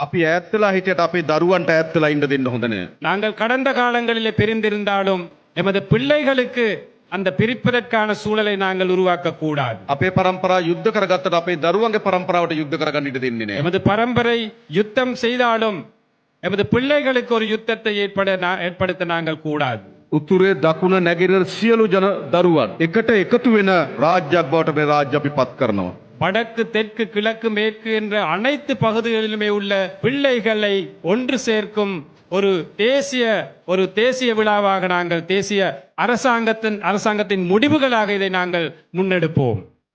අපි ඈත්ලා හිටියට අපේ දරුවන්ට ඈත්ලා ඉන්න දෙන්න හොඳ නෑ. நாங்கள் கடந்த காலங்களிலே பிரிந்திருந்தாலும் எமது பிள்ளைகளுக்கு அந்த பிரிப்பதற்கான சூழலை நாங்கள் உருவாக்க கூடாது. අපේ පරම්පරාව යුද්ධ කරගත්තට අපේ දරුවන්ගේ පරම්පරාවට යුද්ධ කරගන්න ඉඩ දෙන්නේ නෑ. எமது பரம்பரை யுத்தம் செய்தாலும் எமது பிள்ளைகளுக்கு ஒரு யுத்தத்தை ஏற்படுத்த நாங்கள் கூடாது. උතුරේ දකුණ නැගෙනහිර සියලු ජන දරුවන් එකට එකතු වෙන රාජ්‍යයක් බවට මේ රාජ්‍ය අපි පත් කරනවා. வடக்கு தெற்கு கிழக்கு மேற்கு என்ற அனைத்து பகுதிகளிலுமே உள்ள பிள்ளைகளை ஒன்று சேர்க்கும் ஒரு தேசிய விழாவாக நாங்கள் தேசிய அரசாங்கத்தின் முடிவுகளாக இதை நாங்கள் முன்னெடுப்போம்.